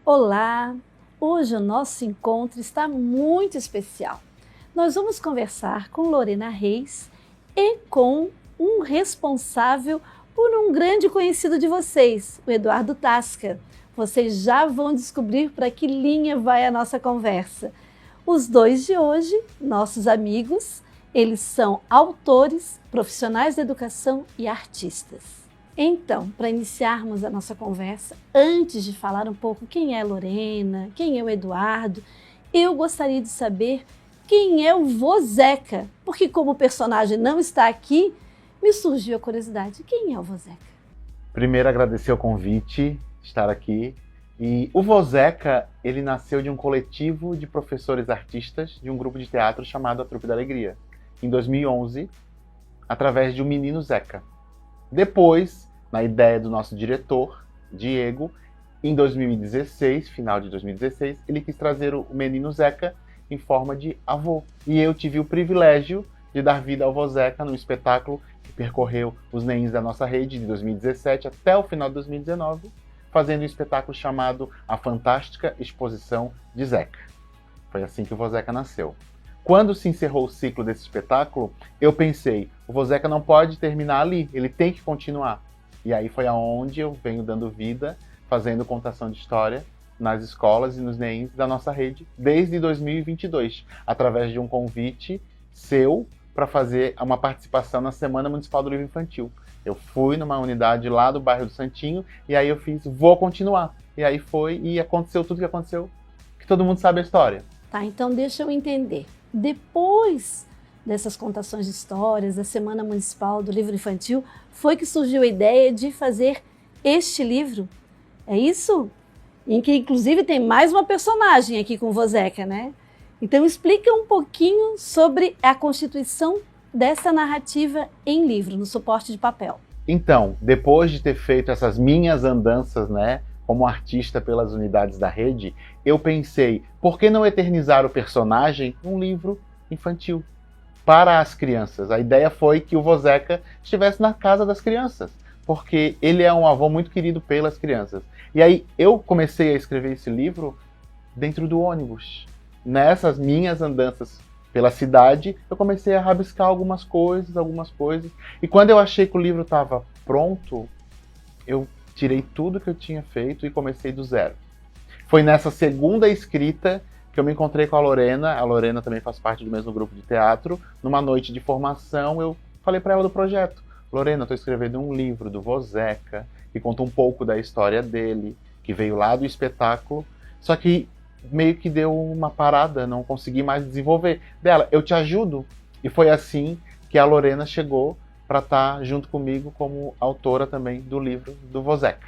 Olá! Hoje o nosso encontro está muito especial. Nós vamos conversar com Lorena Reis e com um responsável por um grande conhecido de vocês, o Eduardo Tasca. Vocês já vão descobrir para que linha vai a nossa conversa. Os dois de hoje, nossos amigos, eles são autores, profissionais da educação e artistas. Então, para iniciarmos a nossa conversa, antes de falar um pouco quem é Lorena, quem é o Eduardo, eu gostaria de saber quem é o Vozeca, porque como o personagem não está aqui, me surgiu a curiosidade, quem é o Vozeca? Primeiro, agradecer o convite, estar aqui. E o Vozeca, ele nasceu de um coletivo de professores artistas de um grupo de teatro chamado A Trupe da Alegria, em 2011, através de um menino Zeca. Depois, na ideia do nosso diretor, Diego, em 2016, final de 2016, ele quis trazer o menino Zeca em forma de avô. E eu tive o privilégio de dar vida ao Vozeca num espetáculo que percorreu os neins da nossa rede de 2017 até o final de 2019, fazendo um espetáculo chamado A Fantástica Exposição de Zeca. Foi assim que o Vozeca nasceu. Quando se encerrou o ciclo desse espetáculo, eu pensei, o Vozeca não pode terminar ali, ele tem que continuar. E aí foi aonde eu venho dando vida, fazendo contação de história nas escolas e nos neins da nossa rede, desde 2022, através de um convite seu para fazer uma participação na Semana Municipal do Livro Infantil. Eu fui numa unidade lá do bairro do Santinho, e aí eu fiz, vou continuar. E aí foi, e aconteceu tudo que aconteceu, que todo mundo sabe a história. Tá, então deixa eu entender. Depois dessas contações de histórias, da Semana Municipal do Livro Infantil, foi que surgiu a ideia de fazer este livro. É isso? Em que inclusive tem mais uma personagem aqui com o Vozeca, né? Então explica um pouquinho sobre a constituição dessa narrativa em livro, no suporte de papel. Então, depois de ter feito essas minhas andanças, né, como artista pelas unidades da rede, eu pensei, por que não eternizar o personagem num livro infantil para as crianças? A ideia foi que o Vozeca estivesse na casa das crianças, porque ele é um avô muito querido pelas crianças. E aí eu comecei a escrever esse livro dentro do ônibus. Nessas minhas andanças pela cidade, eu comecei a rabiscar algumas coisas. E quando eu achei que o livro estava pronto, eu tirei tudo que eu tinha feito e comecei do zero. Foi nessa segunda escrita que eu me encontrei com a Lorena também faz parte do mesmo grupo de teatro. Numa noite de formação, eu falei para ela do projeto. Lorena, eu estou escrevendo um livro do Vozeca, que conta um pouco da história dele, que veio lá do espetáculo, só que meio que deu uma parada, não consegui mais desenvolver. Dela, eu te ajudo. E foi assim que a Lorena chegou para estar junto comigo como autora também do livro do Vozeca.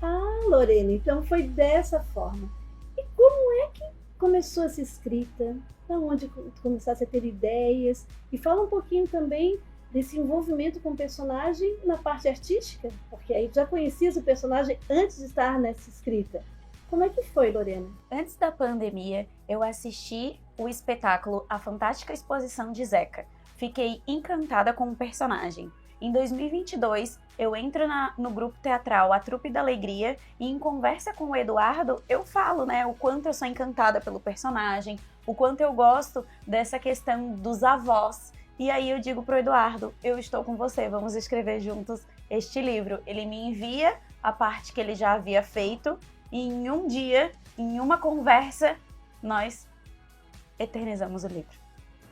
Ah, Lorena, então foi dessa forma. E como é que começou essa escrita? Da onde começasse a ter ideias? E fala um pouquinho também desse envolvimento com o personagem na parte artística, porque aí já conhecias o personagem antes de estar nessa escrita. Como é que foi, Lorena? Antes da pandemia, eu assisti o espetáculo A Fantástica Exposição de Zeca. Fiquei encantada com o personagem. Em 2022, eu entro no grupo teatral A Trupe da Alegria e em conversa com o Eduardo, eu falo, o quanto eu sou encantada pelo personagem, o quanto eu gosto dessa questão dos avós. E aí eu digo pro Eduardo, eu estou com você, vamos escrever juntos este livro. Ele me envia a parte que ele já havia feito e em um dia, em uma conversa, nós eternizamos o livro.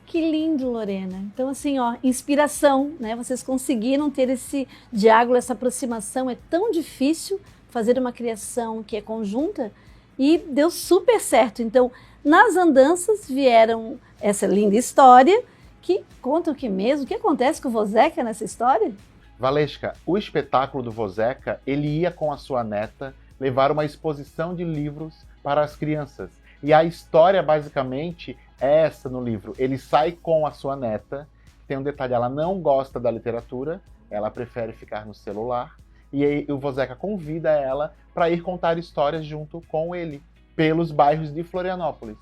Que lindo, Lorena. Então, assim, inspiração, né? Vocês conseguiram ter esse diálogo, essa aproximação. É tão difícil fazer uma criação que é conjunta e deu super certo. Então, nas andanças vieram essa linda história que conta o que mesmo? O que acontece com o Vozeca nessa história? Valesca, o espetáculo do Vozeca, ele ia com a sua neta levar uma exposição de livros para as crianças. E a história, basicamente, é essa no livro. Ele sai com a sua neta. Tem um detalhe, ela não gosta da literatura, ela prefere ficar no celular. E aí o Vozeca convida ela para ir contar histórias junto com ele, pelos bairros de Florianópolis.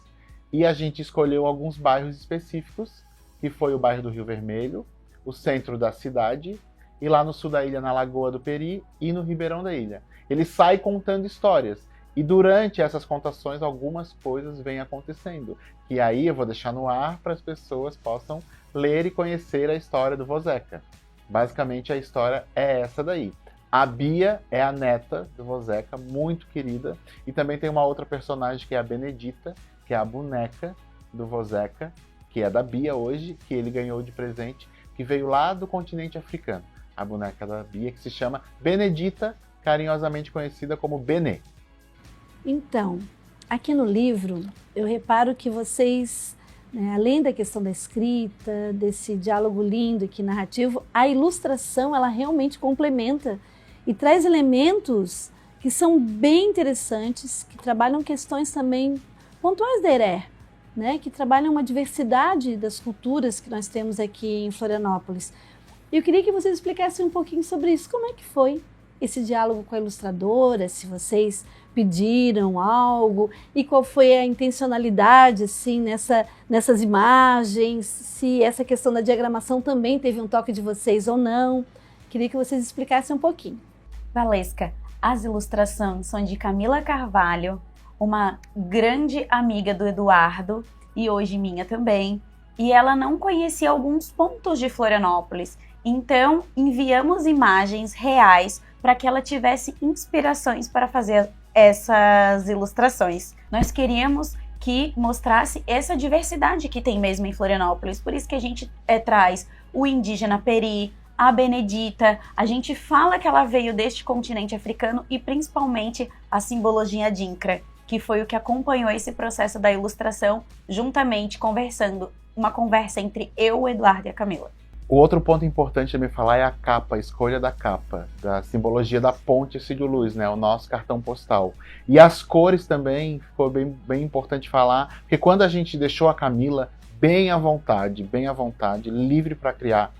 E a gente escolheu alguns bairros específicos, que foi o bairro do Rio Vermelho, o centro da cidade, e lá no sul da ilha, na Lagoa do Peri, e no Ribeirão da Ilha. Ele sai contando histórias. E durante essas contações, algumas coisas vêm acontecendo. E aí eu vou deixar no ar para as pessoas possam ler e conhecer a história do Vozeca. Basicamente, a história é essa daí. A Bia é a neta do Vozeca, muito querida. E também tem uma outra personagem que é a Benedita, que é a boneca do Vozeca, que é da Bia hoje, que ele ganhou de presente, que veio lá do continente africano. A boneca da Bia, que se chama Benedita, carinhosamente conhecida como Benê. Então, aqui no livro, eu reparo que vocês, né, além da questão da escrita, desse diálogo lindo aqui narrativo, a ilustração, ela realmente complementa e traz elementos que são bem interessantes, que trabalham questões também pontuais da Heré, né, que trabalham uma diversidade das culturas que nós temos aqui em Florianópolis. E eu queria que vocês explicassem um pouquinho sobre isso. Como é que foi esse diálogo com a ilustradora, se vocês pediram algo e qual foi a intencionalidade assim, nessas imagens, se essa questão da diagramação também teve um toque de vocês ou não. Queria que vocês explicassem um pouquinho. Valesca, as ilustrações são de Camila Carvalho, uma grande amiga do Eduardo e hoje minha também. E ela não conhecia alguns pontos de Florianópolis, então enviamos imagens reais para que ela tivesse inspirações para fazer essas ilustrações. Nós queríamos que mostrasse essa diversidade que tem mesmo em Florianópolis, por isso que a gente traz o indígena Peri, a Benedita, a gente fala que ela veio deste continente africano e principalmente a simbologia Adinkra, que foi o que acompanhou esse processo da ilustração, juntamente conversando, uma conversa entre eu, o Eduardo e a Camila. O outro ponto importante também falar é a capa, a escolha da capa, da simbologia da ponte Cídio Luz, né, o nosso cartão postal. E as cores também, ficou bem importante falar, porque quando a gente deixou a Camila bem à vontade, livre para criar,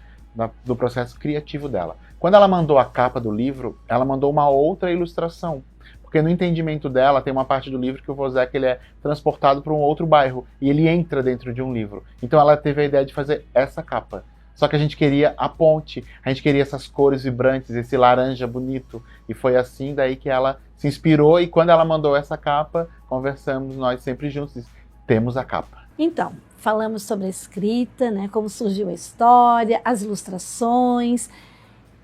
do processo criativo dela. Quando ela mandou a capa do livro, ela mandou uma outra ilustração, porque no entendimento dela tem uma parte do livro que o Vozeca ele é transportado para um outro bairro, e ele entra dentro de um livro. Então ela teve a ideia de fazer essa capa. Só que a gente queria a ponte, a gente queria essas cores vibrantes, esse laranja bonito. E foi assim daí que ela se inspirou e quando ela mandou essa capa, conversamos nós sempre juntos e temos a capa. Então, falamos sobre a escrita, né, como surgiu a história, as ilustrações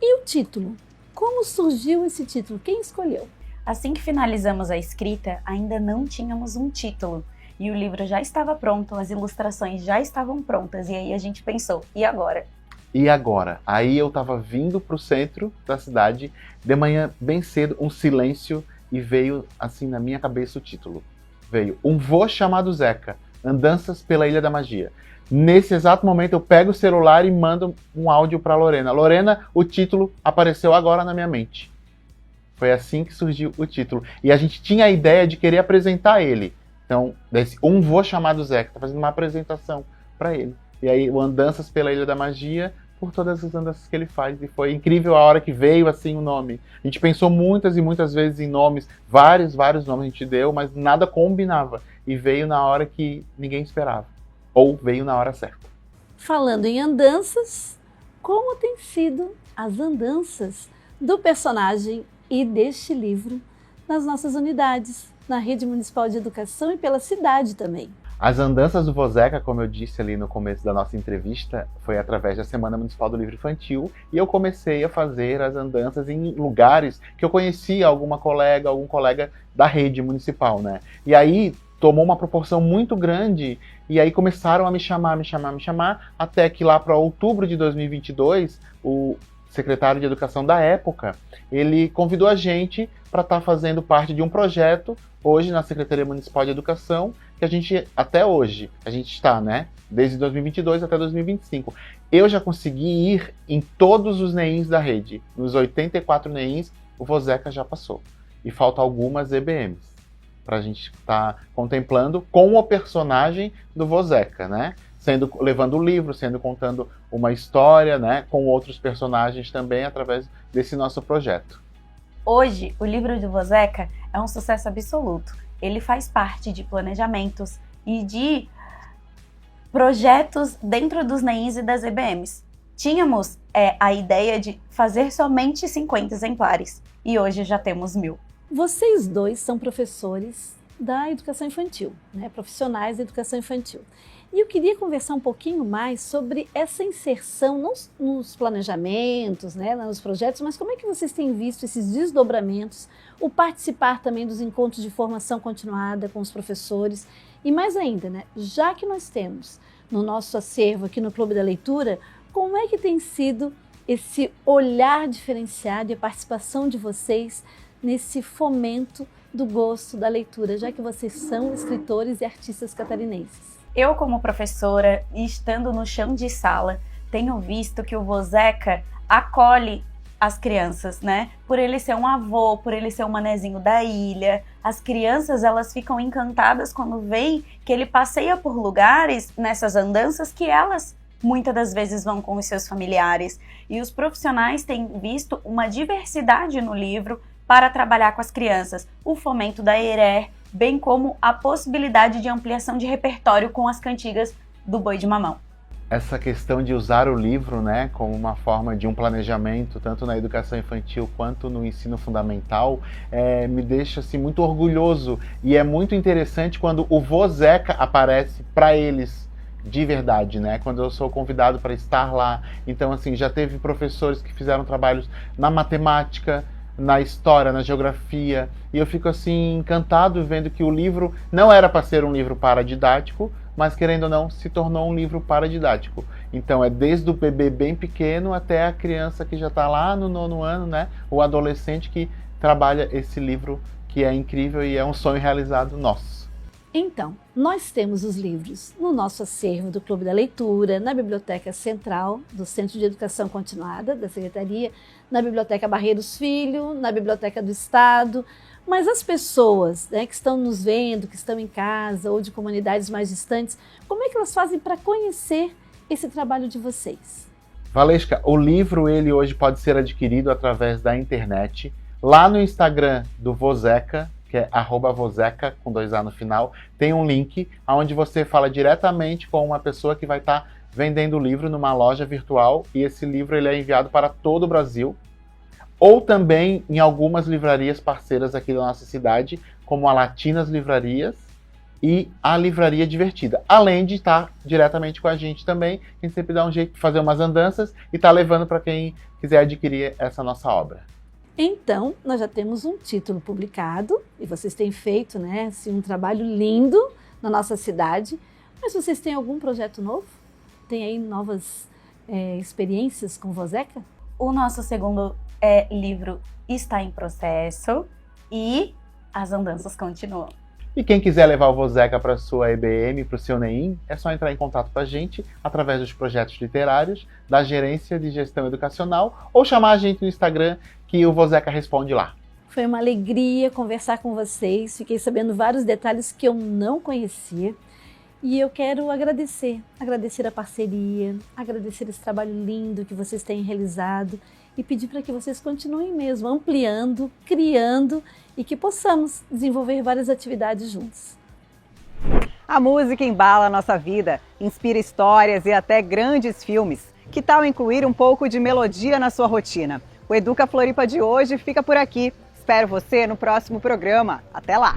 e o título. Como surgiu esse título? Quem escolheu? Assim que finalizamos a escrita, ainda não tínhamos um título. E o livro já estava pronto, as ilustrações já estavam prontas. E aí a gente pensou, e agora? E agora? Aí eu tava vindo pro centro da cidade, de manhã bem cedo, um silêncio, e veio assim na minha cabeça o título. Veio Um Vô Chamado Zeca, Andanças pela Ilha da Magia. Nesse exato momento eu pego o celular e mando um áudio pra Lorena. Lorena, o título apareceu agora na minha mente. Foi assim que surgiu o título. E a gente tinha a ideia de querer apresentar ele. Então, desse Um Vô Chamado Zeca, tá fazendo uma apresentação para ele. E aí, o Andanças pela Ilha da Magia, por todas as andanças que ele faz. E foi incrível a hora que veio assim o nome. A gente pensou muitas e muitas vezes em nomes, vários nomes a gente deu, mas nada combinava. E veio na hora que ninguém esperava. Ou veio na hora certa. Falando em andanças, como têm sido as andanças do personagem e deste livro nas nossas unidades, na Rede Municipal de Educação e pela cidade também? As andanças do Vozeca, como eu disse ali no começo da nossa entrevista, foi através da Semana Municipal do Livro Infantil e eu comecei a fazer as andanças em lugares que eu conhecia algum colega da rede municipal, né? E aí tomou uma proporção muito grande e aí começaram a me chamar, até que lá para outubro de 2022, o secretário de Educação da época, ele convidou a gente para estar fazendo parte de um projeto hoje na Secretaria Municipal de Educação, que a gente, até hoje, a gente está, né? Desde 2022 até 2025. Eu já consegui ir em todos os NEINs da rede. Nos 84 NEINs, o Vozeca já passou. E faltam algumas EBMs, para a gente estar contemplando com o personagem do Vozeca, né? Levando o livro, contando uma história, né? Com outros personagens também, através desse nosso projeto. Hoje, o livro do Vozeca é um sucesso absoluto. Ele faz parte de planejamentos e de projetos dentro dos NEINs e das EBMs. Tínhamos a ideia de fazer somente 50 exemplares e hoje já temos 1000. Vocês dois são professores da educação infantil, né? Profissionais da educação infantil. E eu queria conversar um pouquinho mais sobre essa inserção, não nos planejamentos, né, nos projetos, mas como é que vocês têm visto esses desdobramentos, o participar também dos encontros de formação continuada com os professores e mais ainda, né, já que nós temos no nosso acervo aqui no Clube da Leitura, como é que tem sido esse olhar diferenciado e a participação de vocês nesse fomento do gosto da leitura, já que vocês são escritores e artistas catarinenses? Eu, como professora, estando no chão de sala, tenho visto que o Vozeca acolhe as crianças, né? Por ele ser um avô, por ele ser um manezinho da ilha, as crianças, elas ficam encantadas quando veem que ele passeia por lugares nessas andanças que elas muitas das vezes vão com os seus familiares. E os profissionais têm visto uma diversidade no livro para trabalhar com as crianças, o fomento da ERER, bem como a possibilidade de ampliação de repertório com as cantigas do Boi de Mamão. Essa questão de usar o livro, né, como uma forma de um planejamento, tanto na educação infantil quanto no ensino fundamental, me deixa assim, muito orgulhoso. E é muito interessante quando o Vozeca aparece para eles de verdade, né? Quando eu sou convidado para estar lá. Então, assim, já teve professores que fizeram trabalhos na matemática, na história, na geografia, e eu fico assim encantado vendo que o livro não era para ser um livro paradidático, mas querendo ou não, se tornou um livro paradidático. Então é desde o bebê bem pequeno até a criança que já está lá no 9º ano, né? O adolescente que trabalha esse livro que é incrível e é um sonho realizado nosso. Então, nós temos os livros no nosso acervo do Clube da Leitura, na Biblioteca Central do Centro de Educação Continuada da Secretaria, na Biblioteca Barreiros Filho, na Biblioteca do Estado, mas as pessoas, né, que estão nos vendo, que estão em casa ou de comunidades mais distantes, como é que elas fazem para conhecer esse trabalho de vocês? Valesca, o livro ele hoje pode ser adquirido através da internet, lá no Instagram do Vozeca, que é @vozeca, com 2A no final, tem um link onde você fala diretamente com uma pessoa que vai estar vendendo o livro numa loja virtual, e esse livro ele é enviado para todo o Brasil, ou também em algumas livrarias parceiras aqui da nossa cidade, como a Latinas Livrarias e a Livraria Divertida, além de estar diretamente com a gente também, a gente sempre dá um jeito de fazer umas andanças e tá levando para quem quiser adquirir essa nossa obra. Então, nós já temos um título publicado e vocês têm feito, né, assim, um trabalho lindo na nossa cidade, mas vocês têm algum projeto novo? Tem aí novas experiências com Vozeca? O nosso segundo livro está em processo e as andanças continuam. E quem quiser levar o Vozeca para a sua EBM, para o seu NEIM, é só entrar em contato com a gente através dos projetos literários, da Gerência de Gestão Educacional, ou chamar a gente no Instagram, que o Vozeca responde lá. Foi uma alegria conversar com vocês, fiquei sabendo vários detalhes que eu não conhecia. E eu quero agradecer a parceria, agradecer esse trabalho lindo que vocês têm realizado e pedir para que vocês continuem mesmo ampliando, criando e que possamos desenvolver várias atividades juntos. A música embala a nossa vida, inspira histórias e até grandes filmes. Que tal incluir um pouco de melodia na sua rotina? O Educa Floripa de hoje fica por aqui. Espero você no próximo programa. Até lá!